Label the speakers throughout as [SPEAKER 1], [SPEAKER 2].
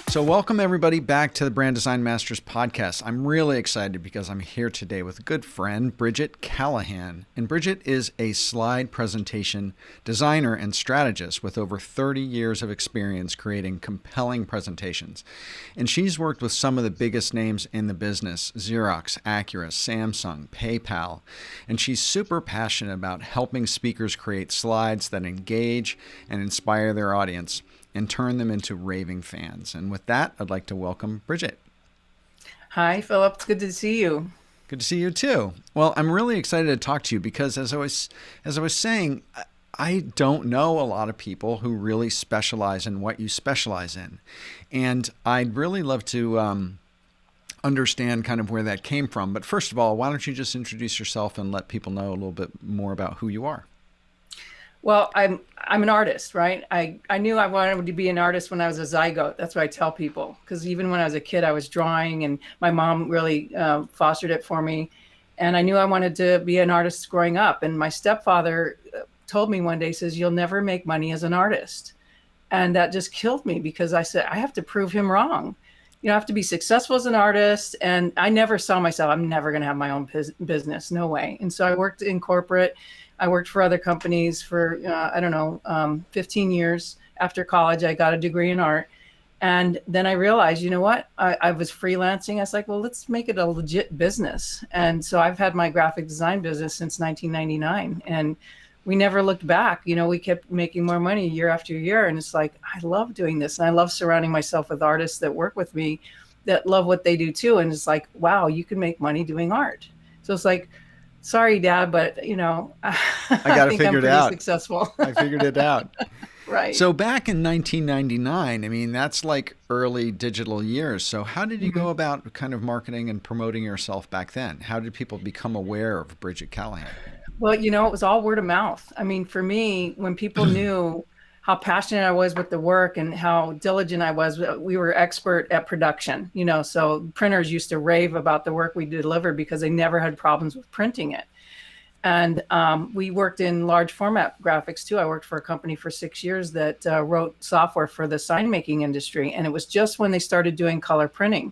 [SPEAKER 1] So welcome everybody back to the Brand Design Masters podcast. I'm really excited because I'm here today with a good friend, Brigette Callahan. And Brigette is a slide presentation designer and strategist with over 30 years of experience creating compelling presentations. And she's worked with some of the biggest names in the business: Xerox, Acura, Samsung, PayPal. And she's super passionate about helping speakers create slides that engage and inspire their audience and turn them into raving fans. And with that, I'd like to welcome Brigette.
[SPEAKER 2] Hi, Philip. It's good to see you.
[SPEAKER 1] Good to see you too. Well, I'm really excited to talk to you because as I was saying, I don't know a lot of people who really specialize in what you specialize in. And I'd really love to understand kind of where that came from. But first of all, why don't you just introduce yourself and let people know a little bit more about who you are?
[SPEAKER 2] Well, I'm an artist, right? I knew I wanted to be an artist when I was a zygote. That's what I tell people. Because even when I was a kid, I was drawing, and my mom really fostered it for me. And I knew I wanted to be an artist growing up. And my stepfather told me one day, he says, "You'll never make money as an artist." And that just killed me because I said, I have to prove him wrong. You know, I have to be successful as an artist. And I never saw myself, I'm never going to have my own business. No way. And so I worked in corporate. I worked for other companies for, 15 years. After college, I got a degree in art. And then I realized, you know what? I was freelancing. I was like, well, let's make it a legit business. And so I've had my graphic design business since 1999. And we never looked back. You know, we kept making more money year after year. And it's like, I love doing this. And I love surrounding myself with artists that work with me that love what they do too. And it's like, wow, you can make money doing art. So it's like, sorry, Dad, but I
[SPEAKER 1] got to figure it out.
[SPEAKER 2] Successful.
[SPEAKER 1] I figured it out.
[SPEAKER 2] Right.
[SPEAKER 1] So back in 1999, I mean, that's like early digital years. So how did you go about kind of marketing and promoting yourself back then? How did people become aware of Brigette Callahan?
[SPEAKER 2] Well, it was all word of mouth. I mean, for me, when people knew how passionate I was with the work and how diligent I was, we were expert at production, so printers used to rave about the work we delivered because they never had problems with printing it. And we worked in large format graphics too. I worked for a company for 6 years that wrote software for the sign making industry. And it was just when they started doing color printing.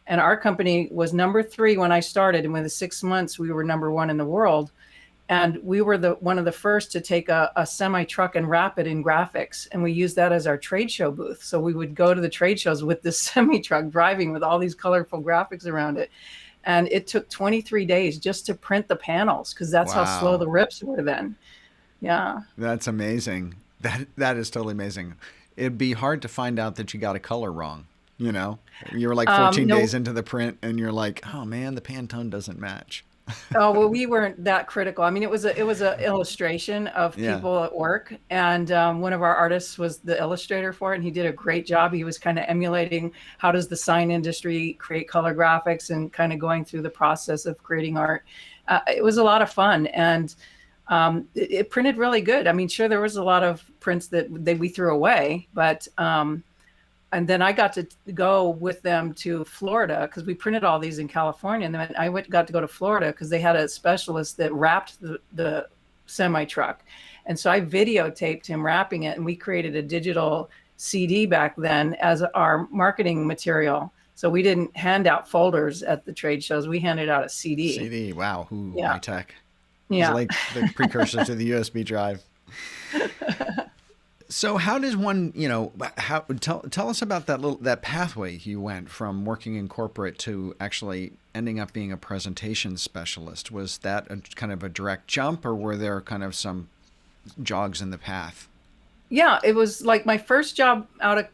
[SPEAKER 2] And our company was number 3 when I started. And within 6 months, we were number 1 in the world. And we were one of the first to take a semi-truck and wrap it in graphics. And we used that as our trade show booth. So we would go to the trade shows with this semi-truck driving with all these colorful graphics around it. And it took 23 days just to print the panels because that's how slow the rips were then. Yeah.
[SPEAKER 1] That's amazing. That is totally amazing. It'd be hard to find out that you got a color wrong. You were like 14 days into the print and you're like, oh man, the Pantone doesn't match.
[SPEAKER 2] Oh, well, we weren't that critical. I mean, it was a illustration of people at work. And one of our artists was the illustrator for it. And he did a great job. He was kind of emulating how does the sign industry create color graphics and kind of going through the process of creating art. It was a lot of fun. And it printed really good. I mean, sure, there was a lot of prints that we threw away, but and then I got to go with them to Florida because we printed all these in California. And then I got to go to Florida because they had a specialist that wrapped the semi-truck. And so I videotaped him wrapping it. And we created a digital CD back then as our marketing material. So we didn't hand out folders at the trade shows. We handed out a CD.
[SPEAKER 1] CD, wow. High tech.
[SPEAKER 2] Yeah.
[SPEAKER 1] It's like the precursor to the USB drive. So how does one, tell us about that pathway you went from working in corporate to actually ending up being a presentation specialist. Was that kind of a direct jump, or were there kind of some jogs in the path?
[SPEAKER 2] Yeah, it was like my first job out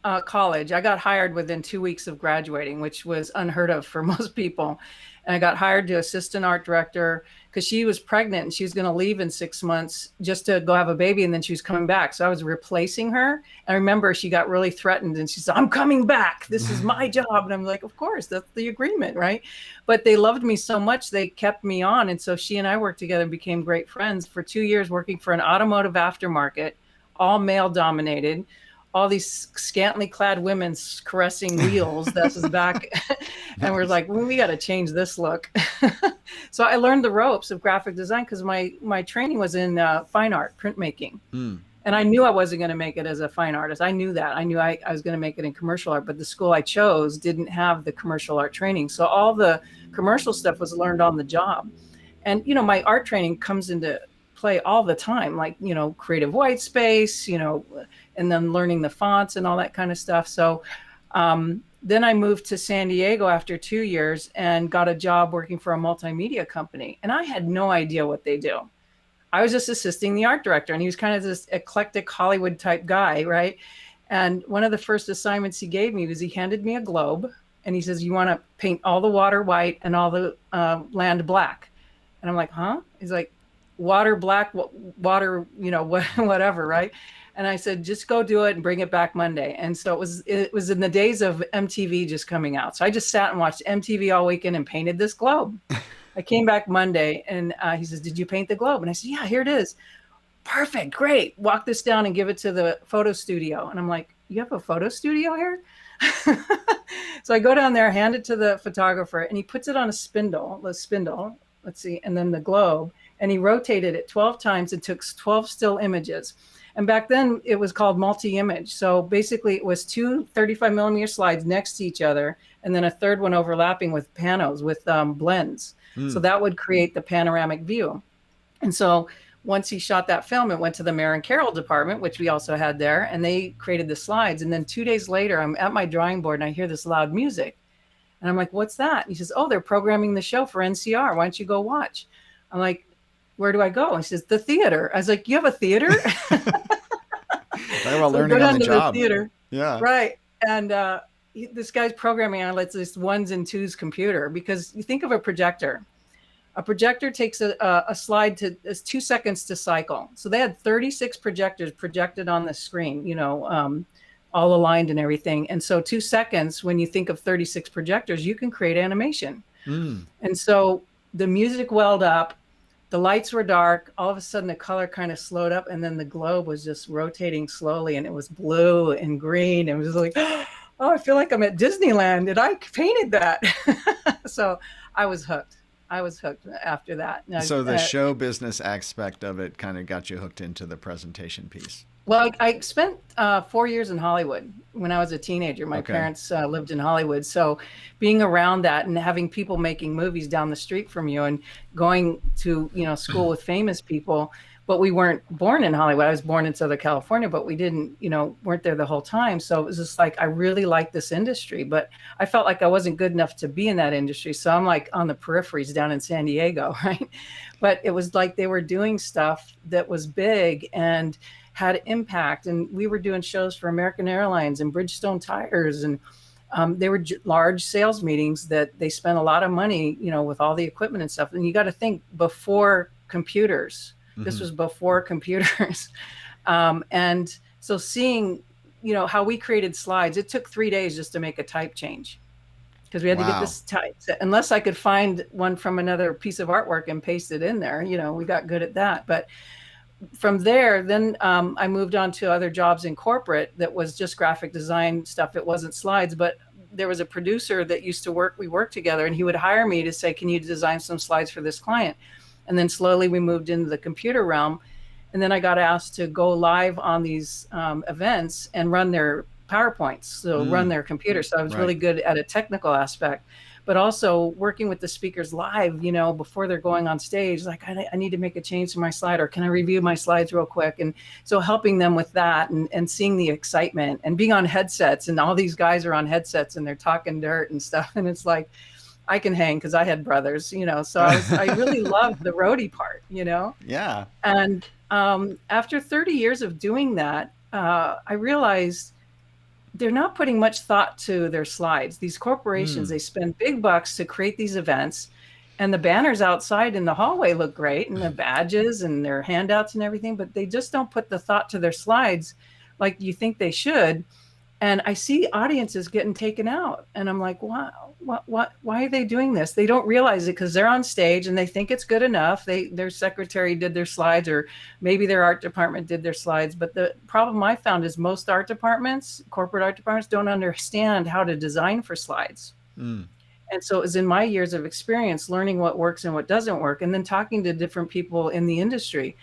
[SPEAKER 2] of college. I got hired within 2 weeks of graduating, which was unheard of for most people. And I got hired to assistant art director because she was pregnant and she was going to leave in 6 months just to go have a baby. And then she was coming back. So I was replacing her. I remember she got really threatened and she said, "I'm coming back. This is my job." And I'm like, of course, that's the agreement, right? But they loved me so much, they kept me on. And so she and I worked together and became great friends for 2 years, working for an automotive aftermarket, all male dominated, all these scantily clad women caressing wheels. This is back. And we're like, well, we got to change this look. So I learned the ropes of graphic design because my training was in fine art, printmaking. And I knew I wasn't going to make it as a fine artist. I knew that. I knew I was going to make it in commercial art, but the school I chose didn't have the commercial art training. So all the commercial stuff was learned on the job. And, my art training comes into play all the time, like, creative white space, and then learning the fonts and all that kind of stuff. So then I moved to San Diego after 2 years and got a job working for a multimedia company. And I had no idea what they do. I was just assisting the art director, and he was kind of this eclectic Hollywood type guy, right? And one of the first assignments he gave me was he handed me a globe, and he says, you want to paint all the water white and all the land black. And I'm like, huh? He's like, water black, water, whatever, right? And I said, just go do it and bring it back Monday. And so it was in the days of MTV just coming out. So I just sat and watched MTV all weekend and painted this globe. I came back Monday and he says, did you paint the globe? And I said, yeah, here it is. Perfect. Great. Walk this down and give it to the photo studio. And I'm like, you have a photo studio here? So I go down there, hand it to the photographer, and he puts it on a spindle, let's see, and then the globe. And he rotated it 12 times and took 12 still images. And back then it was called multi-image. So basically it was two 35 millimeter slides next to each other, and then a third one overlapping with panos, with blends. So that would create the panoramic view. And so once he shot that film, it went to the Mayor and Carroll department, which we also had there, and they created the slides. And then 2 days later, I'm at my drawing board and I hear this loud music. And I'm like, what's that? And he says, oh, they're programming the show for NCR. Why don't you go watch? I'm like, where do I go? And he says, the theater. I was like, you have a theater?
[SPEAKER 1] Talk about learning on the job.
[SPEAKER 2] Theater.
[SPEAKER 1] Yeah.
[SPEAKER 2] Right. And this guy's programming on this ones and twos computer, because you think of a projector. A projector takes a slide is 2 seconds to cycle. So they had 36 projectors projected on the screen, all aligned and everything. And so 2 seconds, when you think of 36 projectors, you can create animation. And so the music welled up, the lights were dark. All of a sudden the color kind of slowed up, and then the globe was just rotating slowly, and it was blue and green. It was like, oh, I feel like I'm at Disneyland, and I painted that. So I was hooked. After that.
[SPEAKER 1] So the show business aspect of it kind of got you hooked into the presentation piece.
[SPEAKER 2] Well, I spent 4 years in Hollywood when I was a teenager. My parents lived in Hollywood. So being around that and having people making movies down the street from you and going to, school with famous people, but we weren't born in Hollywood. I was born in Southern California, but we didn't, weren't there the whole time. So it was just like, I really liked this industry, but I felt like I wasn't good enough to be in that industry. So I'm like on the peripheries down in San Diego, right? But it was like they were doing stuff that was big and had impact. And we were doing shows for American Airlines and Bridgestone Tires. And they were large sales meetings that they spent a lot of money, with all the equipment and stuff. And you got to think, before computers. This was before computers. And so seeing, how we created slides, it took 3 days just to make a type change, because we had to get this type. Unless I could find one from another piece of artwork and paste it in there, we got good at that. But from there, then I moved on to other jobs in corporate that was just graphic design stuff. It wasn't slides, but there was a producer that used to we worked together, and he would hire me to say, can you design some slides for this client? And then slowly we moved into the computer realm. And then I got asked to go live on these events and run their PowerPoints, so run their computer. So I was really good at a technical aspect, but also working with the speakers live, before they're going on stage, like I need to make a change to my slide, or can I review my slides real quick? And so helping them with that and seeing the excitement and being on headsets, and all these guys are on headsets and they're talking dirt and stuff. And it's like, I can hang because I had brothers, so I really loved the roadie part,
[SPEAKER 1] Yeah.
[SPEAKER 2] And after 30 years of doing that, I realized they're not putting much thought to their slides. These corporations, they spend big bucks to create these events, and the banners outside in the hallway look great, and the badges and their handouts and everything, but they just don't put the thought to their slides like you think they should. And I see audiences getting taken out, and I'm like, wow, why are they doing this? They don't realize it because they're on stage and they think it's good enough. Their secretary did their slides, or maybe their art department did their slides. But the problem I found is most art departments, corporate art departments, don't understand how to design for slides.
[SPEAKER 1] Mm.
[SPEAKER 2] And so it was in my years of experience learning what works and what doesn't work, and then talking to different people in the industry.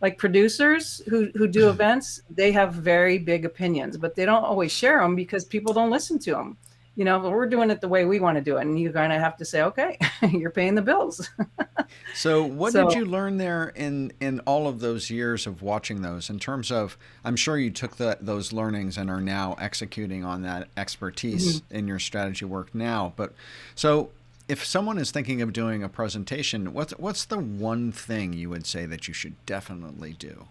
[SPEAKER 2] Like producers who do events, they have very big opinions, but they don't always share them because people don't listen to them. We're doing it the way we want to do it. And you kind of have to say, okay, you're paying the bills.
[SPEAKER 1] So what
[SPEAKER 2] So
[SPEAKER 1] did you learn there in all of those years of watching those, in terms of, I'm sure you took those learnings and are now executing on that expertise in your strategy work now. But so if someone is thinking of doing a presentation, what's the one thing you would say that you should definitely do?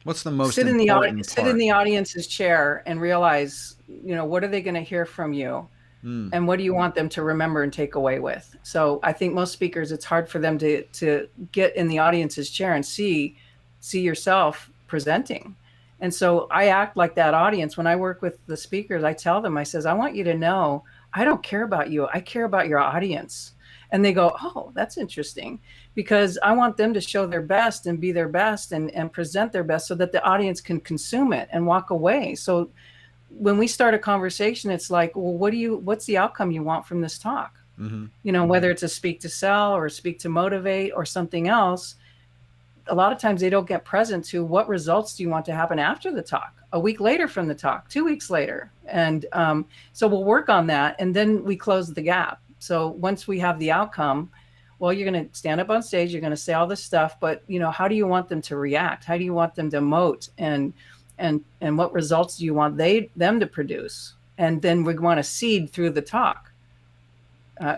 [SPEAKER 1] What's the most important part?
[SPEAKER 2] sit in the audience's chair and realize, what are they going to hear from you?
[SPEAKER 1] Mm.
[SPEAKER 2] And what do you want them to remember and take away with? So I think most speakers, it's hard for them to get in the audience's chair and see yourself presenting. And so I act like that audience. When I work with the speakers, I tell them, I says, I want you to know, I don't care about you. I care about your audience. And they go, oh, that's interesting, because I want them to show their best and be their best and present their best so that the audience can consume it and walk away. So when we start a conversation, it's like, well, what's the outcome you want from this talk?
[SPEAKER 1] Mm-hmm.
[SPEAKER 2] Whether it's a speak to sell or a speak to motivate or something else, a lot of times they don't get present to what results do you want to happen after the talk, a week later from the talk, 2 weeks later. And so we'll work on that. And then we close the gap. So once we have the outcome, well, you're going to stand up on stage, you're going to say all this stuff, but how do you want them to react? How do you want them to emote? And what results do you want them to produce? And then we want to seed through the talk.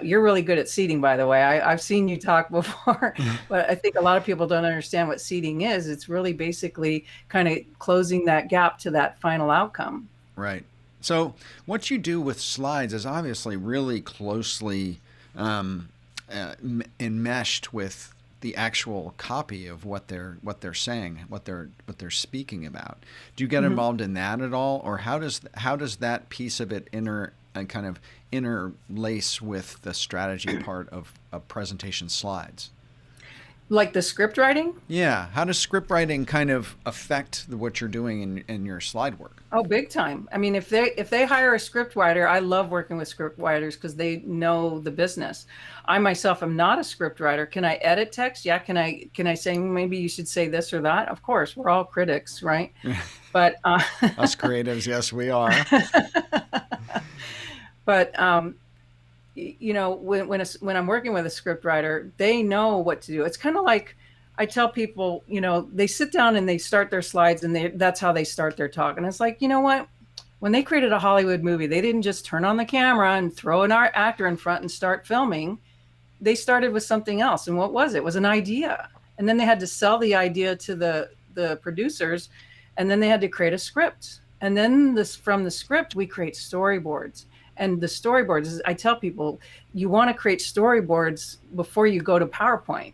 [SPEAKER 2] You're really good at seeding, by the way. I've seen you talk before, but I think a lot of people don't understand what seeding is. It's really basically kind of closing that gap to that final outcome.
[SPEAKER 1] Right. So what you do with slides is obviously really closely enmeshed with the actual copy of what they're saying, what they're speaking about. Do you get involved in that at all, or how does that piece of it kind of interlace with the strategy part of presentation slides?
[SPEAKER 2] Like the script writing?
[SPEAKER 1] Yeah. How does script writing kind of affect what you're doing in your slide work?
[SPEAKER 2] Oh, big time. I mean, if they hire a script writer, I love working with script writers because they know the business. I myself am not a script writer. Can I edit text? Yeah. Can I say, maybe you should say this or that? Of course, we're all critics, right? But
[SPEAKER 1] us creatives, yes, we are.
[SPEAKER 2] But when I'm working with a script writer, they know what to do. It's kind of like I tell people, they sit down and they start their slides, and that's how they start their talk. And it's like, you know what? When they created a Hollywood movie, they didn't just turn on the camera and throw an actor in front and start filming. They started with something else. And what was it? It was an idea. And then they had to sell the idea to the producers, and then they had to create a script. And then from the script, we create storyboards. And the storyboards, I tell people, you want to create storyboards before you go to PowerPoint,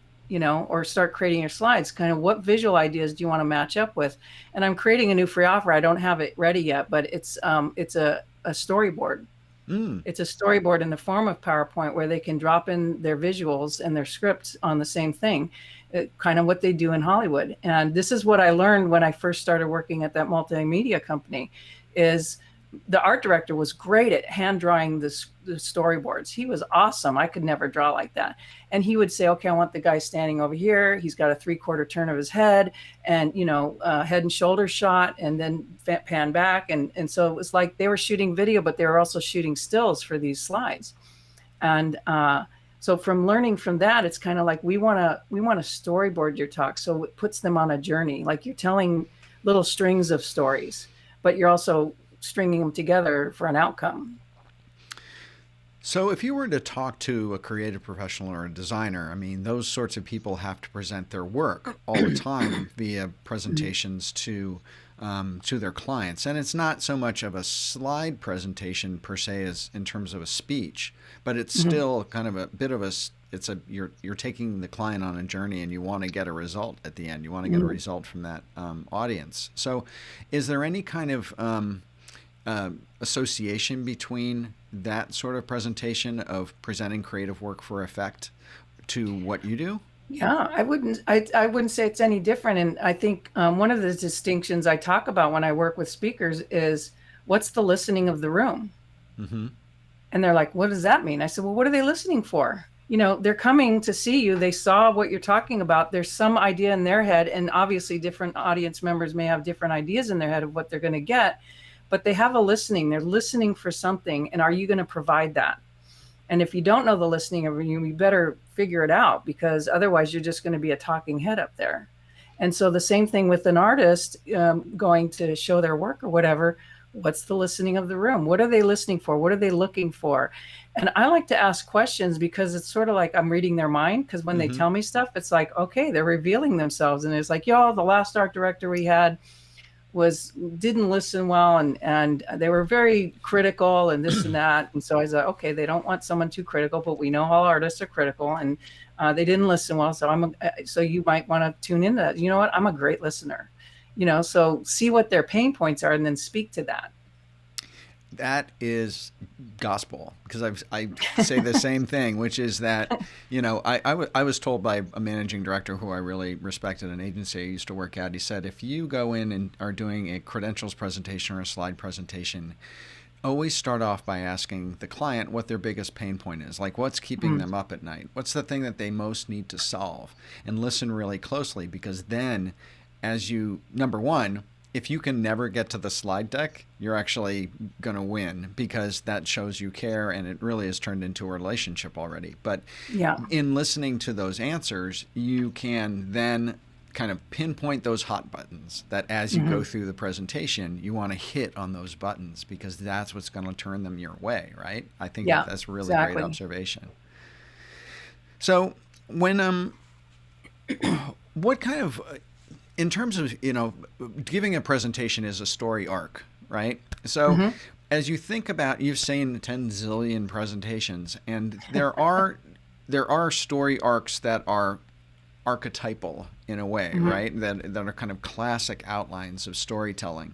[SPEAKER 2] or start creating your slides. Kind of what visual ideas do you want to match up with? And I'm creating a new free offer. I don't have it ready yet, but it's a storyboard. It's a storyboard in the form of PowerPoint where they can drop in their visuals and their scripts on the same thing, kind of what they do in Hollywood. And this is what I learned when I first started working at that multimedia company, is the art director was great at hand drawing the storyboards. He was awesome. I could never draw like that. And he would say, okay, I want the guy standing over here. He's got a 3/4 turn of his head and, head and shoulder shot, and then pan back. And so it was like they were shooting video, but they were also shooting stills for these slides. And so from learning from that, it's kind of like we want to storyboard your talk. So it puts them on a journey. Like you're telling little strings of stories, but you're also stringing them together for an outcome.
[SPEAKER 1] So if you were to talk to a creative professional or a designer, I mean, those sorts of people have to present their work all the time via presentations to their clients. And it's not so much of a slide presentation per se as in terms of a speech, but it's still kind of a bit of you're taking the client on a journey, and you want to get a result at the end. You want to get a result from that audience. So is there any kind of association between that sort of presentation of presenting creative work for effect to what you do?
[SPEAKER 2] Yeah, I wouldn't say it's any different. And I think one of the distinctions I talk about when I work with speakers is what's the listening of the room?
[SPEAKER 1] Mm-hmm.
[SPEAKER 2] And they're like, what does that mean? I said, well, what are they listening for? You know, they're coming to see you. They saw what you're talking about. There's some idea in their head. And obviously, different audience members may have different ideas in their head of what they're going to get, but they have a listening. They're listening for something. And are you going to provide that? And if you don't know the listening of you, you better figure it out, because otherwise you're just going to be a talking head up there. And so the same thing with an artist going to show their work or whatever. What's the listening of the room? What are they listening for? What are they looking for? And I like to ask questions because it's sort of like I'm reading their mind. Because when they
[SPEAKER 1] Mm-hmm.
[SPEAKER 2] tell me stuff, it's like, okay, they're revealing themselves. And it's like, yo, the last art director we had didn't listen well, and they were very critical and this and that. And so I said, okay, they don't want someone too critical, but we know all artists are critical, and they didn't listen well. So so you might want to tune into that. You know what? I'm a great listener. You know, so see what their pain points are and then speak to that.
[SPEAKER 1] That is gospel, because I say the same thing, which is that, I was told by a managing director who I really respected, an agency I used to work at. He said, if you go in and are doing a credentials presentation or a slide presentation, always start off by asking the client what their biggest pain point is. Like, what's keeping them up at night? What's the thing that they most need to solve? And listen really closely, because then number one, if you can never get to the slide deck, you're actually going to win, because that shows you care and it really has turned into a relationship already. But
[SPEAKER 2] Yeah.
[SPEAKER 1] in listening to those answers, you can then kind of pinpoint those hot buttons that as you go through the presentation, you want to hit on those buttons, because that's what's going to turn them your way, right? I think
[SPEAKER 2] Yeah,
[SPEAKER 1] that's a really
[SPEAKER 2] exactly.
[SPEAKER 1] great observation. So when what kind of in terms of, giving a presentation is a story arc, right? So as you think about, you've seen 10 zillion presentations, and there are story arcs that are archetypal in a way, right? That are kind of classic outlines of storytelling.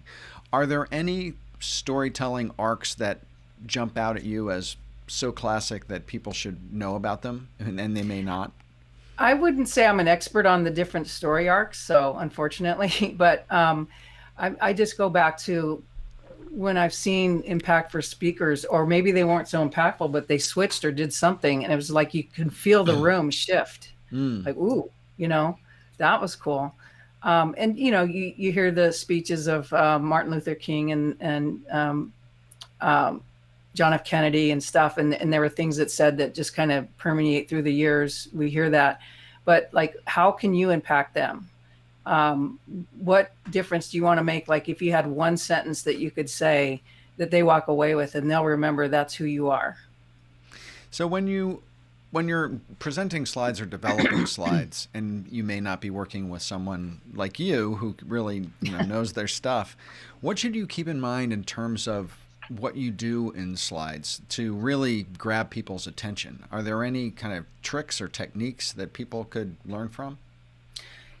[SPEAKER 1] Are there any storytelling arcs that jump out at you as so classic that people should know about them, and they may not?
[SPEAKER 2] I wouldn't say I'm an expert on the different story arcs, so unfortunately, but I just go back to when I've seen impact for speakers, or maybe they weren't so impactful, but they switched or did something, and it was like you can feel the room shift. Like, ooh, that was cool. And you hear the speeches of Martin Luther King and John F. Kennedy and stuff, and there were things that said that just kind of permeate through the years. We hear that, but like, how can you impact them? What difference do you want to make? Like, if you had one sentence that you could say that they walk away with, and they'll remember that's who you are.
[SPEAKER 1] So when you're presenting slides or developing slides, and you may not be working with someone like you who really knows their stuff, what should you keep in mind in terms of what you do in slides to really grab people's attention? Are there any kind of tricks or techniques that people could learn from?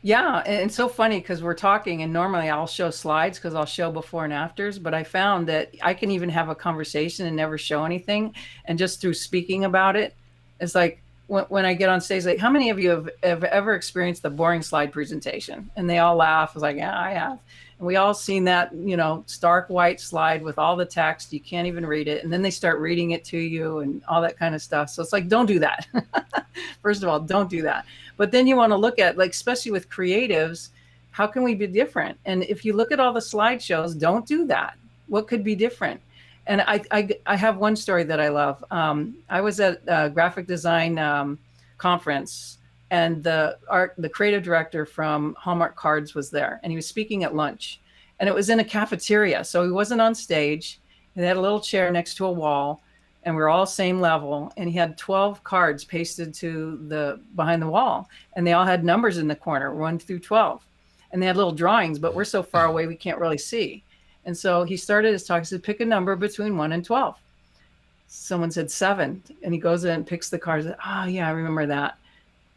[SPEAKER 2] Yeah, and it's so funny because we're talking, and normally I'll show slides because I'll show before and afters, but I found that I can even have a conversation and never show anything, and just through speaking about it, it's like when I get on stage, like, how many of you have ever experienced the boring slide presentation? And they all laugh. It's like, yeah, I have. And we all seen that, stark white slide with all the text. You can't even read it. And then they start reading it to you and all that kind of stuff. So it's like, don't do that. First of all, don't do that. But then you want to look at, like, especially with creatives, how can we be different? And if you look at all the slideshows, don't do that. What could be different? And I have one story that I love. I was at a graphic design conference, and the creative director from Hallmark Cards was there, and he was speaking at lunch, and it was in a cafeteria. So he wasn't on stage. He had a little chair next to a wall, and we were all same level. And he had 12 cards pasted to behind the wall, and they all had numbers in the corner, 1 through 12. And they had little drawings, but we're so far away we can't really see. And so he started his talk. He said, pick a number between 1 and 12. Someone said 7. And he goes in and picks the cards. Oh, yeah, I remember that.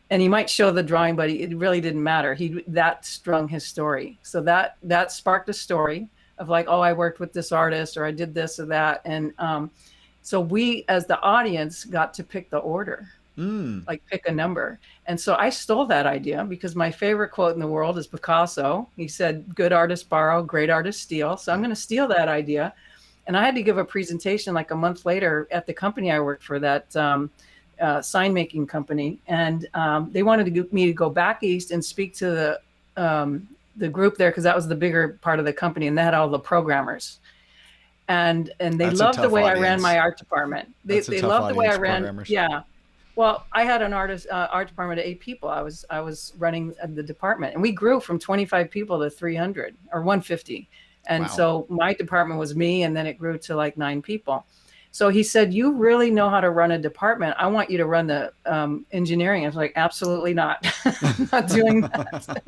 [SPEAKER 2] And he might show the drawing, but it really didn't matter. That strung his story. So that sparked a story of like, oh, I worked with this artist or I did this or that. And so we, as the audience, got to pick the order, like pick a number. And so I stole that idea because my favorite quote in the world is Picasso. He said, good artists borrow, great artists steal. So I'm going to steal that idea. And I had to give a presentation like a month later at the company I worked for, that sign making company. And they wanted me to go back east and speak to the group there, because that was the bigger part of the company, and they had all the programmers. And they
[SPEAKER 1] That's
[SPEAKER 2] loved the way
[SPEAKER 1] audience.
[SPEAKER 2] I ran my art department. They loved the way I ran.
[SPEAKER 1] Programmers.
[SPEAKER 2] Yeah. Well, I had an art department of 8 people. I was running the department, and we grew from 25 people to 300 or 150. And
[SPEAKER 1] Wow.
[SPEAKER 2] So my department was me, and then it grew to like 9 people. So he said, you really know how to run a department. I want you to run the engineering. I was like, absolutely not. I'm not doing that.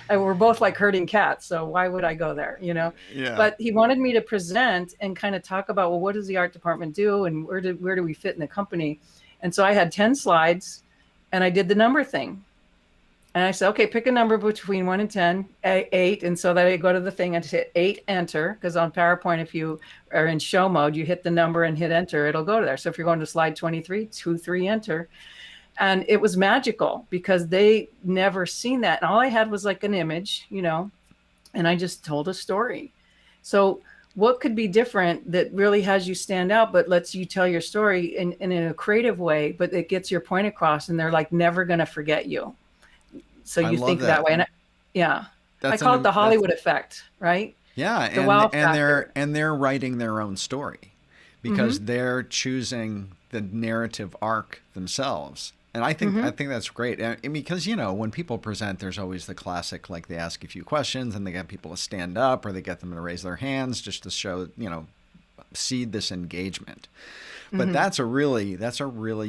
[SPEAKER 2] And we're both like herding cats. So why would I go there?
[SPEAKER 1] Yeah.
[SPEAKER 2] But he wanted me to present and kind of talk about, well, what does the art department do? And where do we fit in the company? And so I had 10 slides, and I did the number thing. And I said, okay, pick a number between 1 and 10, 8. And so that I go to the thing and hit 8, enter. Because on PowerPoint, if you are in show mode, you hit the number and hit enter, it'll go to there. So if you're going to slide 23, 2, 3, enter. And it was magical because they never seen that. And all I had was like an image, and I just told a story. So what could be different that really has you stand out, but lets you tell your story in a creative way, but it gets your point across, and they're like never going to forget you. So you think that way. And I call it the Hollywood effect, right?
[SPEAKER 1] Yeah.
[SPEAKER 2] The wow
[SPEAKER 1] factor. And they're writing their own story because they're choosing the narrative arc themselves. And I think that's great. And because, when people present, there's always the classic, like they ask a few questions and they get people to stand up, or they get them to raise their hands just to show, seed this engagement. But that's a really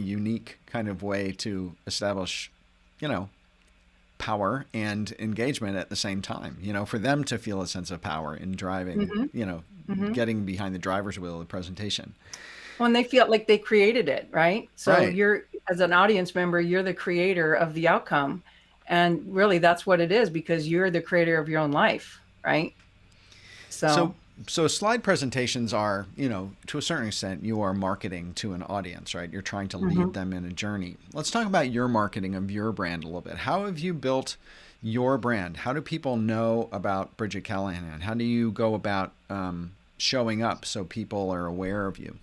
[SPEAKER 1] unique kind of way to establish, power and engagement at the same time, for them to feel a sense of power in driving, getting behind the driver's wheel of the presentation.
[SPEAKER 2] When they feel like they created it, right? So you're, as an audience member, you're the creator of the outcome. And really that's what it is, because you're the creator of your own life, right? So slide presentations are, to a certain extent, you are marketing to an audience, right? You're trying to lead them in a journey. Let's talk about your marketing of your brand a little bit. How have you built your brand? How do people know about Brigette Callahan? How do you go about showing up so people are aware of you?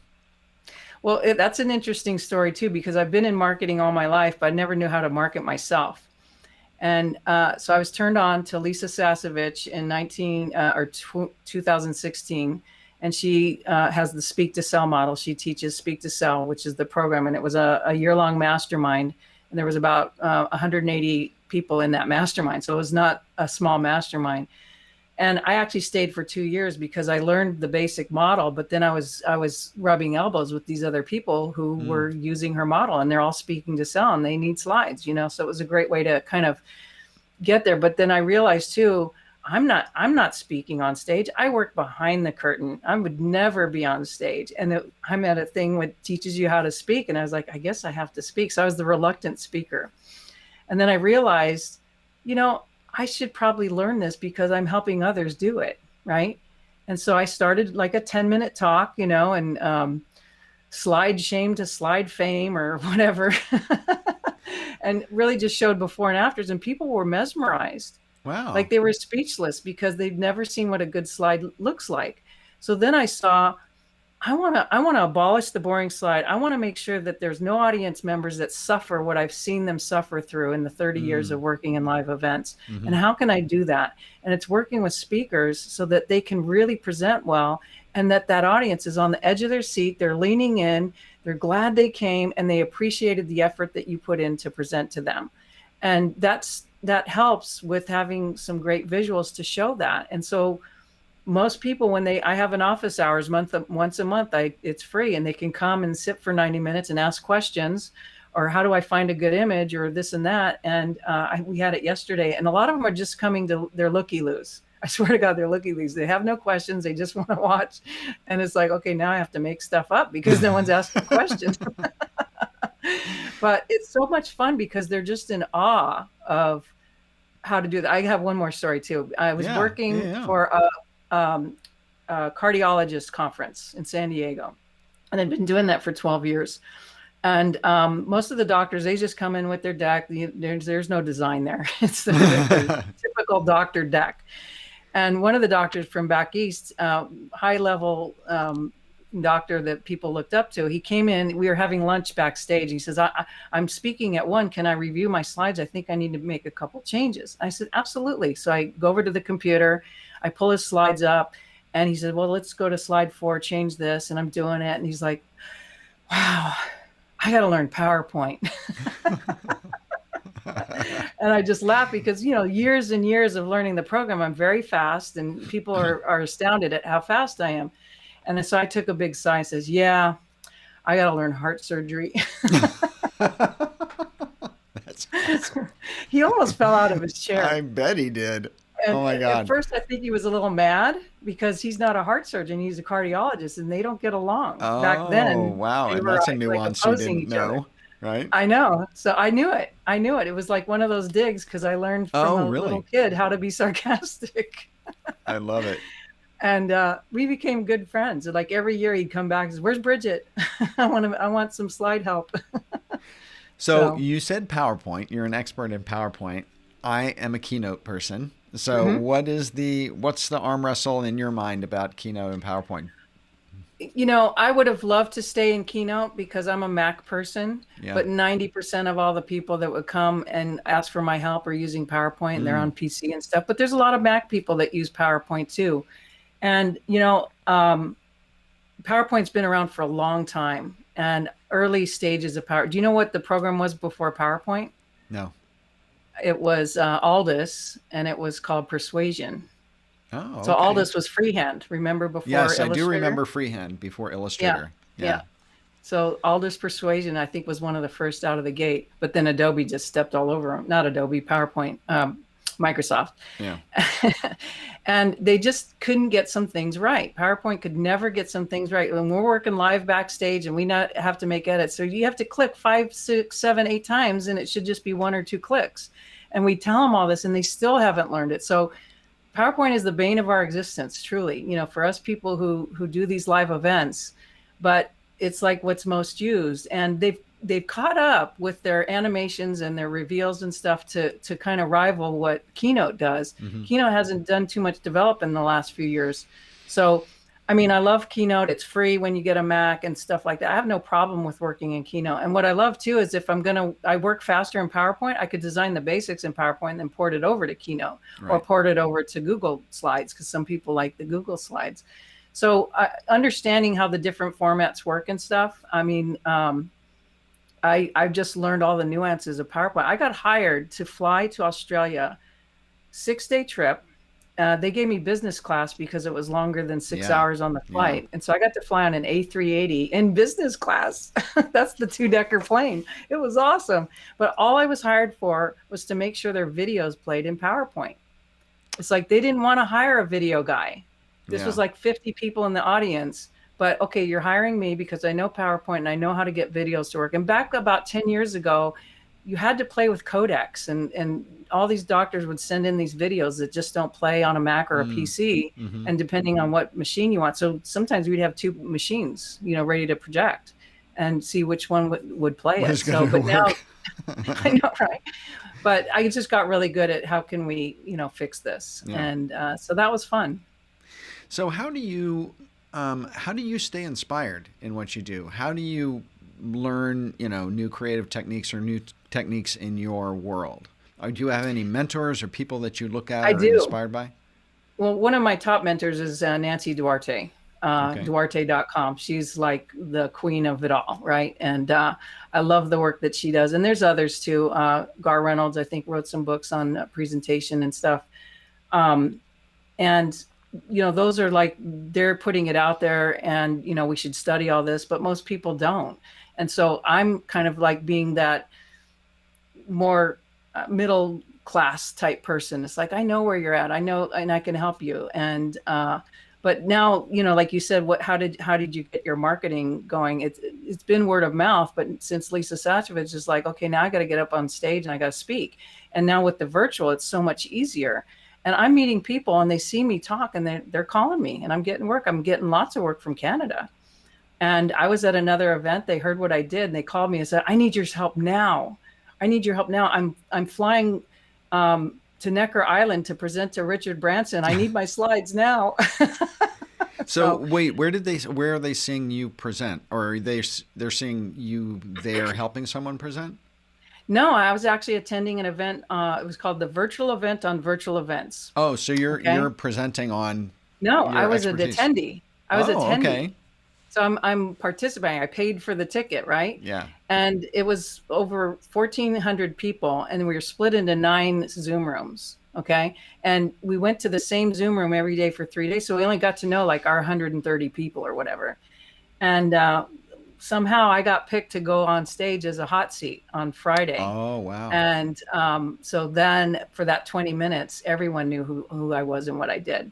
[SPEAKER 2] Well, that's an interesting story too, because I've been in marketing all my life, but I never knew how to market myself. And so I was turned on to Lisa Sasevich in 2016, and she has the Speak to Sell model. She teaches Speak to Sell, which is the program, and it was a year-long mastermind, and there was about 180 people in that mastermind, so it was not a small mastermind. And I actually stayed for 2 years because I learned the basic model, but then I was rubbing elbows with these other people who were using her model, and they're all speaking to sell, and they need slides, so it was a great way to kind of get there. But then I realized too, I'm not speaking on stage. I work behind the curtain. I would never be on stage. And I'm at a thing that teaches you how to speak. And I was like, I guess I have to speak. So I was the reluctant speaker. And then I realized, I should probably learn this because I'm helping others do it, right? And so I started like a 10-minute talk, and slide shame to slide fame or whatever, and really just showed before and afters, and people were mesmerized.
[SPEAKER 1] Wow.
[SPEAKER 2] Like they were speechless because they'd never seen what a good slide looks like. So then I saw, I want to abolish the boring slide. I want to make sure that there's no audience members that suffer what I've seen them suffer through in the 30 years of working in live events. And how can I do that? And it's working with speakers so that they can really present well, and that audience is on the edge of their seat. They're leaning in, they're glad they came, and they appreciated the effort that you put in to present to them. And that helps with having some great visuals to show that. And so most people, when I have an office hours once a month, it's free, and they can come and sit for 90 minutes and ask questions, or how do I find a good image, or this and that. And we had it yesterday, and a lot of them are just coming to their looky-loos. I swear to God, they're looky-loos. They have no questions. They just want to watch. And it's like, okay, now I have to make stuff up because no one's asking questions. But it's so much fun because they're just in awe of how to do that. I have one more story too. I was
[SPEAKER 1] Yeah,
[SPEAKER 2] working
[SPEAKER 1] yeah,
[SPEAKER 2] for a cardiologist conference in San Diego, and I'd been doing that for 12 years. And most of the doctors, they just come in with their deck. There's no design there. It's their
[SPEAKER 1] yeah.
[SPEAKER 2] typical doctor deck. And one of the doctors from back east, high level doctor that people looked up to, he came in. We were having lunch backstage. He says, I'm speaking at 1. Can I review my slides? I think I need to make a couple changes. I said, absolutely. So I go over to the computer, I pull his slides up, and he said, well, let's go to slide 4, change this. And I'm doing it. And he's like, wow, I got to learn PowerPoint. And I just laugh because, years and years of learning the program, I'm very fast, and people are astounded at how fast I am. And then, so I took a big sigh and says, yeah, I got to learn heart surgery.
[SPEAKER 1] That's awesome.
[SPEAKER 2] He almost fell out of his chair.
[SPEAKER 1] I bet he did.
[SPEAKER 2] And
[SPEAKER 1] Oh my
[SPEAKER 2] at
[SPEAKER 1] God.
[SPEAKER 2] first, I think he was a little mad because he's not a heart surgeon. He's a cardiologist, and they don't get along. Back
[SPEAKER 1] Oh,
[SPEAKER 2] then,
[SPEAKER 1] wow.
[SPEAKER 2] they
[SPEAKER 1] And
[SPEAKER 2] were
[SPEAKER 1] that's a
[SPEAKER 2] like
[SPEAKER 1] nuance you
[SPEAKER 2] opposing
[SPEAKER 1] didn't
[SPEAKER 2] each other.
[SPEAKER 1] know, right?
[SPEAKER 2] I know. So I knew it. I knew it. It was like one of those digs because I learned from
[SPEAKER 1] Oh,
[SPEAKER 2] a little
[SPEAKER 1] really?
[SPEAKER 2] kid how to be sarcastic.
[SPEAKER 1] I love it.
[SPEAKER 2] And we became good friends. Like every year he'd come back and say, where's Bridget? I want some slide help.
[SPEAKER 1] So
[SPEAKER 2] So,
[SPEAKER 1] you said PowerPoint. You're an expert in PowerPoint. I am a Keynote person. So
[SPEAKER 2] mhm.
[SPEAKER 1] what's the arm wrestle in your mind about Keynote and PowerPoint?
[SPEAKER 2] I would have loved to stay in Keynote because I'm a Mac person,
[SPEAKER 1] Yeah.
[SPEAKER 2] but 90% of all the people that would come and ask for my help are using PowerPoint, and they're
[SPEAKER 1] Mm,
[SPEAKER 2] on PC and stuff. But there's a lot of Mac people that use PowerPoint too. And, PowerPoint's been around for a long time, and early stages of Power. Do you know what the program was before PowerPoint?
[SPEAKER 1] no.
[SPEAKER 2] It was Aldus, and it was called Persuasion.
[SPEAKER 1] Oh,
[SPEAKER 2] So
[SPEAKER 1] okay.
[SPEAKER 2] Aldus was freehand. Remember before
[SPEAKER 1] Yes, I do
[SPEAKER 2] Illustrator?
[SPEAKER 1] remember freehand before
[SPEAKER 2] Yeah,
[SPEAKER 1] Illustrator.
[SPEAKER 2] yeah.
[SPEAKER 1] Yeah.
[SPEAKER 2] So Aldus Persuasion, I think, was one of the first out of the gate. But then Adobe just stepped all over them. Not Adobe, PowerPoint, Microsoft.
[SPEAKER 1] Yeah.
[SPEAKER 2] And they just couldn't get some things right. PowerPoint could never get some things right. When we're working live backstage and we not have to make edits, so you have to click 5, 6, 7, 8 times, and it should just be 1 or 2 clicks. And we tell them all this, and they still haven't learned it. So PowerPoint is the bane of our existence, truly, for us people who do these live events, but it's like what's most used. And they've caught up with their animations and their reveals and stuff to kind of rival what Keynote does.
[SPEAKER 1] Hmm.
[SPEAKER 2] Keynote hasn't done too much development in the last few years. So, I mean, I love Keynote. It's free when you get a Mac and stuff like that. I have no problem with working in Keynote. And what I love too is if I work faster in PowerPoint, I could design the basics in PowerPoint and then port it over to Keynote or
[SPEAKER 1] Right.
[SPEAKER 2] port it over to Google Slides because some people like the Google Slides. So understanding how the different formats work and stuff. I mean, I've just learned all the nuances of PowerPoint. I got hired to fly to Australia, 6-day trip. They gave me business class because it was longer than 6
[SPEAKER 1] Yeah.
[SPEAKER 2] hours on the
[SPEAKER 1] Yeah.
[SPEAKER 2] flight. And so I got to fly on an A380 in business class. That's the 2-decker plane. It was awesome. But all I was hired for was to make sure their videos played in PowerPoint. It's like they didn't want to hire a video guy. This
[SPEAKER 1] Yeah.
[SPEAKER 2] was like 50 people in the audience. But okay, you're hiring me because I know PowerPoint and I know how to get videos to work. And back about 10 years ago, you had to play with codecs, and all these doctors would send in these videos that just don't play on a Mac or a
[SPEAKER 1] Mm,
[SPEAKER 2] PC,
[SPEAKER 1] hmm.
[SPEAKER 2] and depending on what machine you want. So sometimes we'd have 2 machines, ready to project and see which one would play it.
[SPEAKER 1] Was
[SPEAKER 2] So,
[SPEAKER 1] going to
[SPEAKER 2] but now
[SPEAKER 1] work.
[SPEAKER 2] I know, right? But I just got really good at how can we, fix this.
[SPEAKER 1] Yeah.
[SPEAKER 2] And so that was fun.
[SPEAKER 1] So how do you stay inspired in what you do? How do you learn, new creative techniques or new techniques in your world? Or do you have any mentors or people that you look at
[SPEAKER 2] I
[SPEAKER 1] or are
[SPEAKER 2] do.
[SPEAKER 1] inspired by?
[SPEAKER 2] Well, one of my top mentors is Nancy Duarte,
[SPEAKER 1] Okay.
[SPEAKER 2] Duarte.com. She's like the queen of it all, right? And I love the work that she does. And there's others too. Gar Reynolds, I think, wrote some books on presentation and stuff. Um, and, those are like, they're putting it out there and, we should study all this, but most people don't. And so I'm kind of like being that more middle class type person. It's like, I know where you're at. I know, and I can help you. And But now, like you said, how did you get your marketing going? It's been word of mouth, but since Lisa Sachovich is like, okay, now I got to get up on stage and I got to speak. And now with the virtual, it's so much easier. And I'm meeting people and they see me talk and they're calling me and I'm getting work. I'm getting lots of work from Canada. And I was at another event. They heard what I did and they called me and said, I need your help now. I need your help now. I'm flying to Necker Island to present to Richard Branson. I need my slides now.
[SPEAKER 1] So wait, where are they seeing you present, or they're seeing you there helping someone present?
[SPEAKER 2] No, I was actually attending an event. It was called the Virtual Event on Virtual Events.
[SPEAKER 1] Oh, so you're
[SPEAKER 2] Okay?
[SPEAKER 1] you're presenting on
[SPEAKER 2] No,
[SPEAKER 1] your
[SPEAKER 2] I was an
[SPEAKER 1] expertise.
[SPEAKER 2] attendee. I was
[SPEAKER 1] Oh,
[SPEAKER 2] attending.
[SPEAKER 1] okay.
[SPEAKER 2] So I'm participating. I paid for the ticket, right?
[SPEAKER 1] Yeah.
[SPEAKER 2] And it was over 1,400 people, and we were split into 9 Zoom rooms. Okay. And we went to the same Zoom room every day for 3 days. So we only got to know like our 130 people or whatever. And somehow I got picked to go on stage as a hot seat on Friday.
[SPEAKER 1] Oh, wow.
[SPEAKER 2] And so then for that 20 minutes, everyone knew who I was and what I did.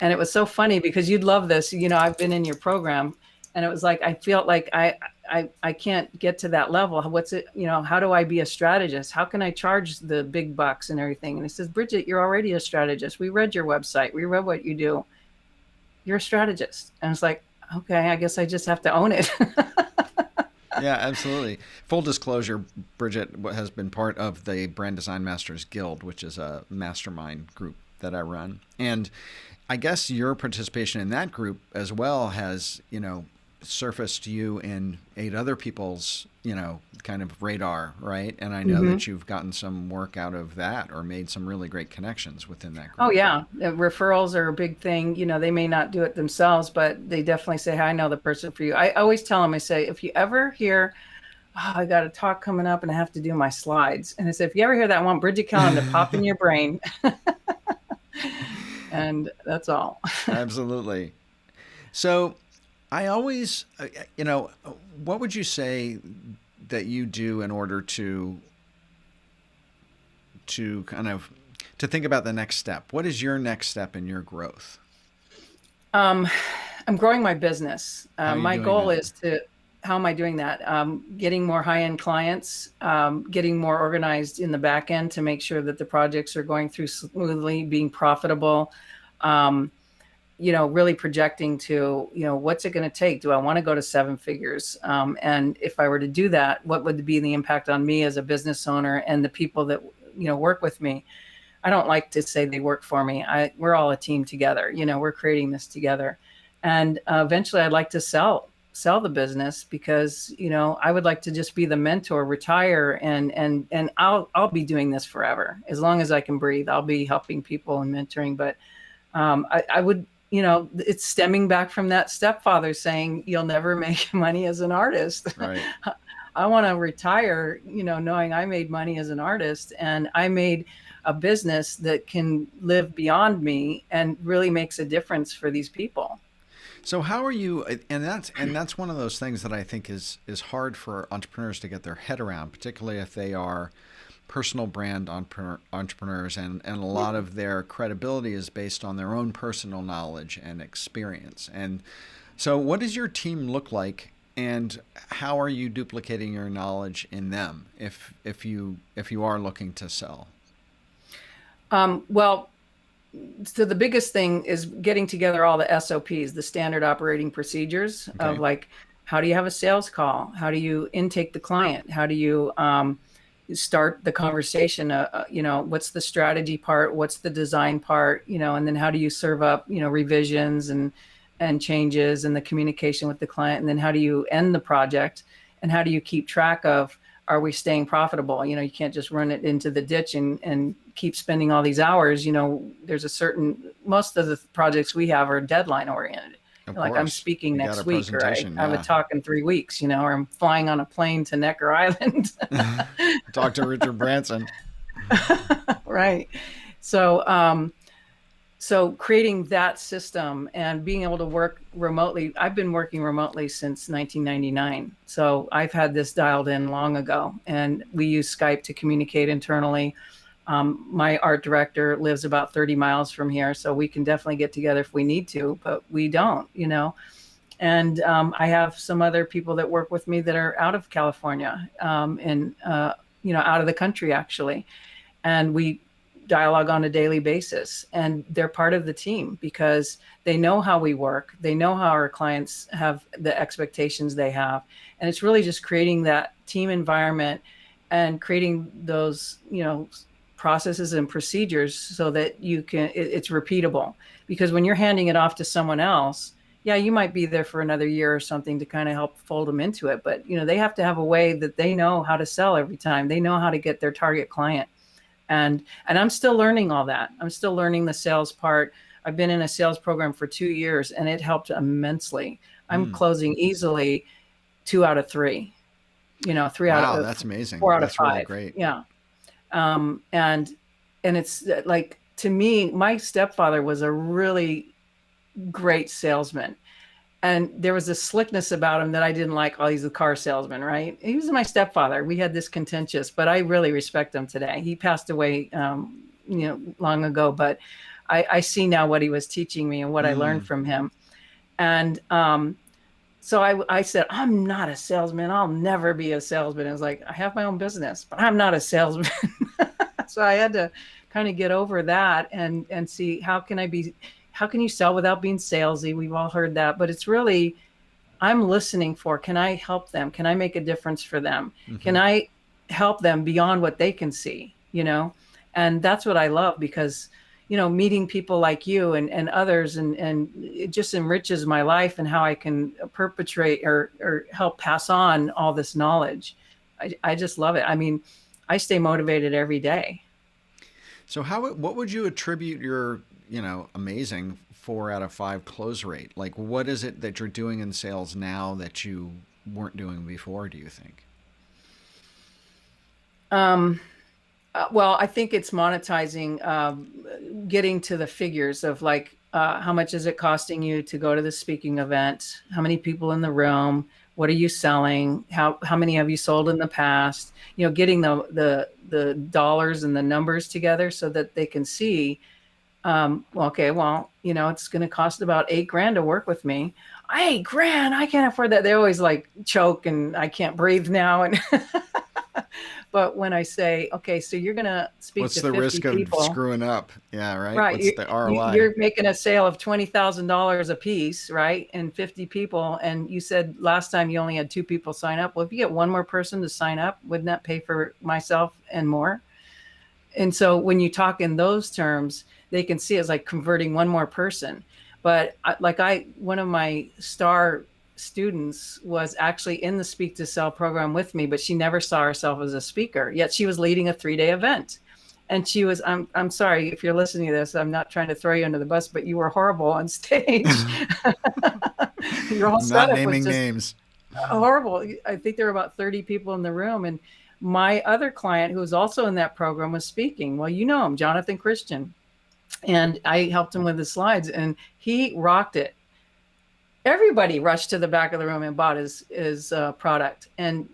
[SPEAKER 2] And it was so funny because you'd love this. I've been in your program and it was like, I felt like I can't get to that level. What's it, how do I be a strategist? How can I charge the big bucks and everything? And he says, Brigette, you're already a strategist. We read your website. We read what you do. You're a strategist. And it's like, okay, I guess I just have to own it.
[SPEAKER 1] Yeah, absolutely. Full disclosure, Brigette has been part of the Brand Design Masters Guild, which is a mastermind group that I run. And I guess your participation in that group as well has, surfaced you in 8 other people's, kind of radar, right? And I know that you've gotten some work out of that or made some really great connections within that group.
[SPEAKER 2] Oh yeah, referrals are a big thing. They may not do it themselves, but they definitely say, "Hey, I know the person for you." I always tell them, I say, if you ever hear, oh, I got a talk coming up and I have to do my slides, and I say, if you ever hear that, I want Brigette Callahan to pop in your brain, and that's all.
[SPEAKER 1] Absolutely. So I always, what would you say that you do in order to kind of to think about the next step? What is your next step in your growth?
[SPEAKER 2] I'm growing my business.
[SPEAKER 1] How are you
[SPEAKER 2] My
[SPEAKER 1] doing
[SPEAKER 2] goal
[SPEAKER 1] that?
[SPEAKER 2] is to, how am I doing that? Getting more high-end clients, getting more organized in the back end to make sure that the projects are going through smoothly, being profitable. Really projecting to, what's it going to take? Do I want to go to 7 figures? And if I were to do that, what would be the impact on me as a business owner and the people that, work with me? I don't like to say they work for me. We're all a team together. We're creating this together. And eventually I'd like to sell the business because, I would like to just be the mentor, retire, and I'll be doing this forever. As long as I can breathe, I'll be helping people and mentoring. But I would, it's stemming back from that stepfather saying, you'll never make money as an artist.
[SPEAKER 1] Right.
[SPEAKER 2] I want to retire, knowing I made money as an artist and I made a business that can live beyond me and really makes a difference for these people.
[SPEAKER 1] So how are you? And that's one of those things that I think is hard for entrepreneurs to get their head around, particularly if they are personal brand entrepreneurs, and a lot of their credibility is based on their own personal knowledge and experience. And so what does your team look like, and how are you duplicating your knowledge in them if you are looking to sell?
[SPEAKER 2] Well, so the biggest thing is getting together all the SOPs, the standard operating procedures
[SPEAKER 1] Okay.
[SPEAKER 2] of like, how do you have a sales call? How do you intake the client? How do you start the conversation? What's the strategy part? What's the design part? And then how do you serve up, revisions and changes and the communication with the client? And then how do you end the project? And how do you keep track of, are we staying profitable? You can't just run it into the ditch and keep spending all these hours. There's most of the projects we have are deadline oriented. Like I'm speaking next week, or I have a talk in 3 weeks, or I'm flying on a plane to Necker Island.
[SPEAKER 1] Talk to Richard Branson.
[SPEAKER 2] Right. So, so creating that system and being able to work remotely. I've been working remotely since 1999. So I've had this dialed in long ago, and we use Skype to communicate internally. My art director lives about 30 miles from here, so we can definitely get together if we need to, but we don't, And I have some other people that work with me that are out of California, and out of the country actually, and we dialogue on a daily basis. And they're part of the team because they know how we work. They know how our clients have the expectations they have, and it's really just creating that team environment and creating those processes and procedures so that it's repeatable. Because when you're handing it off to someone else, yeah, you might be there for another year or something to kind of help fold them into it. But, they have to have a way that they know how to sell every time. They know how to get their target client. And I'm still learning all that. I'm still learning the sales part. I've been in a sales program for 2 years and it helped immensely. I'm closing easily 2 out of 3, 3 out of
[SPEAKER 1] that's amazing.
[SPEAKER 2] 4 out
[SPEAKER 1] that's
[SPEAKER 2] of 5.
[SPEAKER 1] Really great.
[SPEAKER 2] Yeah. And it's like, to me, my stepfather was a really great salesman, and there was a slickness about him that I didn't like. Oh, he's a car salesman, right? He was my stepfather. We had this contentious, but I really respect him today. He passed away, long ago, but I see now what he was teaching me and what I learned from him. And, so I said, I'm not a salesman. I'll never be a salesman. I was like, I have my own business, but I'm not a salesman. So I had to kind of get over that and see how can you sell without being salesy? We've all heard that, but it's really, I'm listening for, can I help them? Can I make a difference for them? Mm-hmm. Can I help them beyond what they can see, And that's what I love, because, meeting people like you and others, and it just enriches my life and how I can perpetrate or help pass on all this knowledge. I just love it. I mean, I stay motivated every day.
[SPEAKER 1] So what would you attribute your, amazing 4 out of 5 close rate? Like, what is it that you're doing in sales now that you weren't doing before, do you think?
[SPEAKER 2] Well, I think it's monetizing, getting to the figures of like, how much is it costing you to go to the speaking event? How many people in the room? What are you selling? How many have you sold in the past? Getting the dollars and the numbers together so that they can see, it's going to cost about $8,000 to work with me. $8,000, I can't afford that. They always like choke and I can't breathe now. And but when I say, okay, so you're going to speak to 50 people.
[SPEAKER 1] What's the risk of screwing up? Yeah, right.
[SPEAKER 2] Right.
[SPEAKER 1] What's the ROI?
[SPEAKER 2] You're making a sale of $20,000 a piece, right? And 50 people. And you said last time you only had 2 people sign up. Well, if you get one more person to sign up, wouldn't that pay for myself and more? And so when you talk in those terms, they can see it's like converting one more person. But one of my star students was actually in the Speak to Sell program with me, but she never saw herself as a speaker, yet she was leading a 3-day event. And she was, I'm sorry if you're listening to this, I'm not trying to throw you under the bus, but you were horrible on stage. Your whole setup
[SPEAKER 1] not naming
[SPEAKER 2] was just
[SPEAKER 1] names.
[SPEAKER 2] Horrible. I think there were about 30 people in the room. And my other client, who was also in that program, was speaking. Well, you know him, Jonathan Christian. And I helped him with the slides, and he rocked it. Everybody rushed to the back of the room and bought his product. And,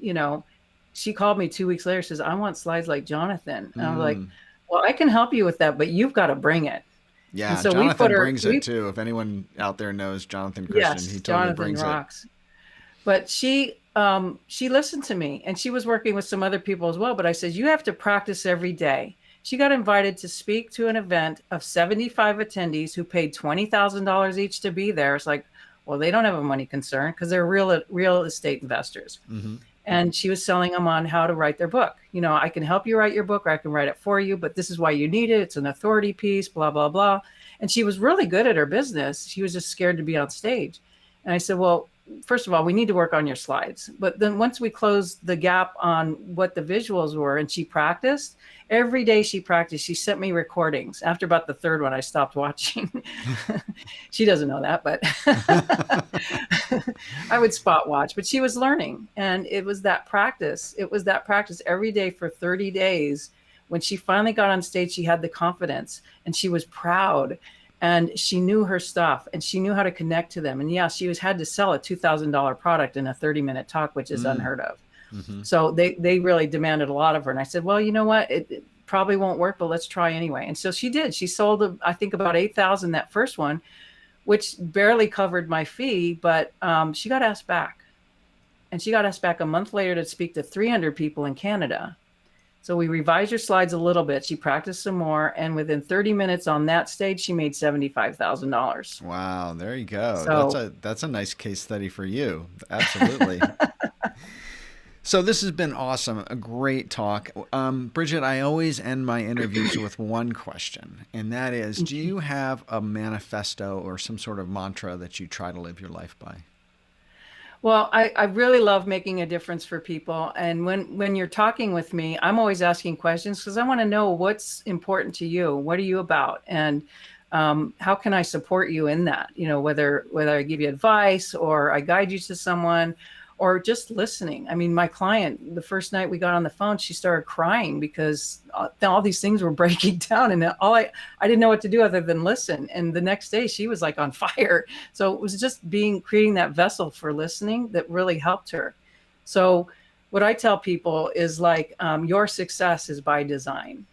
[SPEAKER 2] she called me 2 weeks later, says, I want slides like Jonathan. And I was like, well, I can help you with that, but you've got to bring it.
[SPEAKER 1] Yeah, so Jonathan brings it too. If anyone out there knows Jonathan Christian,
[SPEAKER 2] yes,
[SPEAKER 1] he totally
[SPEAKER 2] Jonathan
[SPEAKER 1] brings
[SPEAKER 2] rocks. It. But she listened to me, and she was working with some other people as well. But I said, you have to practice every day. She got invited to speak to an event of 75 attendees who paid $20,000 each to be there. It's like, well, they don't have a money concern because they're real estate investors. Mm-hmm. And she was selling them on how to write their book. I can help you write your book, or I can write it for you, but this is why you need it. It's an authority piece, blah, blah, blah. And she was really good at her business. She was just scared to be on stage. And I said, well, first of all, we need to work on your slides. But then once we closed the gap on what the visuals were, and she practiced, every day she practiced, she sent me recordings. After about the 3rd one, I stopped watching. She doesn't know that, but I would spot watch. But she was learning, and it was that practice. It was that practice every day for 30 days. When she finally got on stage, she had the confidence, and she was proud. And she knew her stuff, and she knew how to connect to them. And yeah, she had to sell a $2,000 product in a 30-minute talk, which is unheard of. Mm-hmm. So they really demanded a lot of her. And I said, well, you know what? probably won't work, but let's try anyway. And so she did. She sold, I think, about 8,000 that first one, which barely covered my fee, but she got asked back. And she got asked back a month later to speak to 300 people in Canada. So we revised her slides a little bit. She practiced some more. And within 30 minutes on that stage, she made $75,000.
[SPEAKER 1] Wow, there you go.
[SPEAKER 2] So,
[SPEAKER 1] That's a nice case study for you. Absolutely. So this has been awesome. A great talk. Brigette, I always end my interviews with one question, and that is, do you have a manifesto or some sort of mantra that you try to live your life by?
[SPEAKER 2] well, I really love making a difference for people. And when you're talking with me, I'm always asking questions because I want to know what's important to you. What are you about? And how can I support you in that? Whether I give you advice or I guide you to someone or just listening. I mean, my client, the first night we got on the phone, she started crying because all these things were breaking down, and I didn't know what to do other than listen. And the next day she was like on fire. So it was just creating that vessel for listening that really helped her. So what I tell people is like, your success is by design.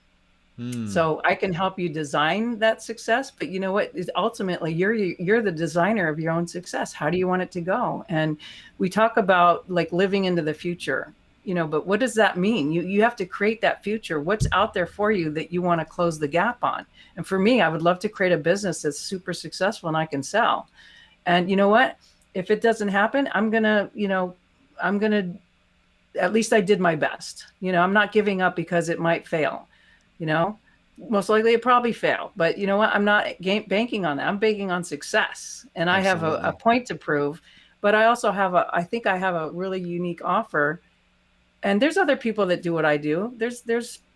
[SPEAKER 2] So I can help you design that success, but you know what? Ultimately, you're the designer of your own success. How do you want it to go? And we talk about like living into the future, but what does that mean? You have to create that future. What's out there for you that you want to close the gap on? And for me, I would love to create a business that's super successful and I can sell. And you know what? If it doesn't happen, I'm gonna, at least I did my best. I'm not giving up because it might fail. Most likely it probably failed, but you know what? I'm not banking on that. I'm banking on success, and I have a point to prove, but I also I think I have a really unique offer. And there's other people that do what I do. There's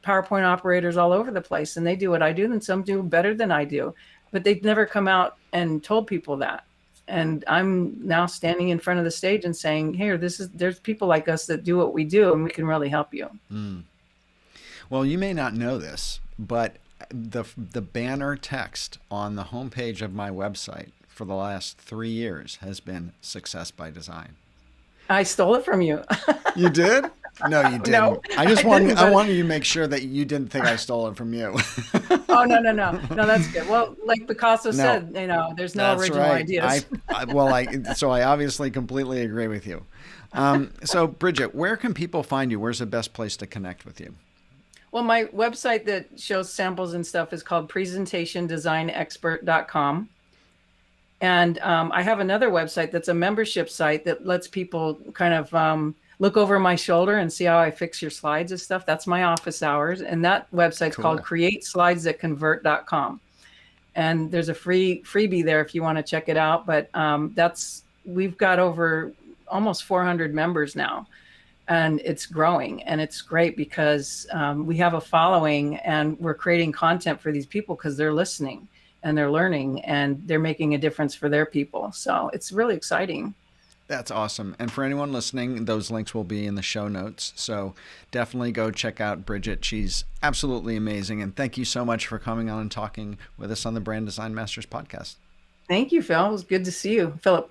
[SPEAKER 2] PowerPoint operators all over the place, and they do what I do, and some do better than I do, but they've never come out and told people that. And I'm now standing in front of the stage and saying, "Here, there's people like us that do what we do, and we can really help you."
[SPEAKER 1] Well, you may not know this, but the banner text on the homepage of my website for the last 3 years has been "Success by Design."
[SPEAKER 2] I stole it from you.
[SPEAKER 1] You did? No, you didn't.
[SPEAKER 2] No,
[SPEAKER 1] I wanted you to make sure that you didn't think I stole it from you.
[SPEAKER 2] Oh, no, that's good. Well, like Picasso said, there's no original ideas.
[SPEAKER 1] So I obviously completely agree with you. So Brigette, where can people find you? Where's the best place to connect with you?
[SPEAKER 2] Well, my website that shows samples and stuff is called presentationdesignexpert.com. And I have another website that's a membership site that lets people kind of look over my shoulder and see how I fix your slides and stuff. That's my office hours. And that website's called createslidesthatconvert.com. And there's a freebie there if you want to check it out. But we've got over almost 400 members now. And it's growing, and it's great because we have a following, and we're creating content for these people because they're listening and they're learning and they're making a difference for their people. So it's really exciting.
[SPEAKER 1] That's awesome. And for anyone listening, those links will be in the show notes. So definitely go check out Brigette. She's absolutely amazing. And thank you so much for coming on and talking with us on the Brand Design Masters podcast.
[SPEAKER 2] Thank you, Phil. It was good to see you, Philip.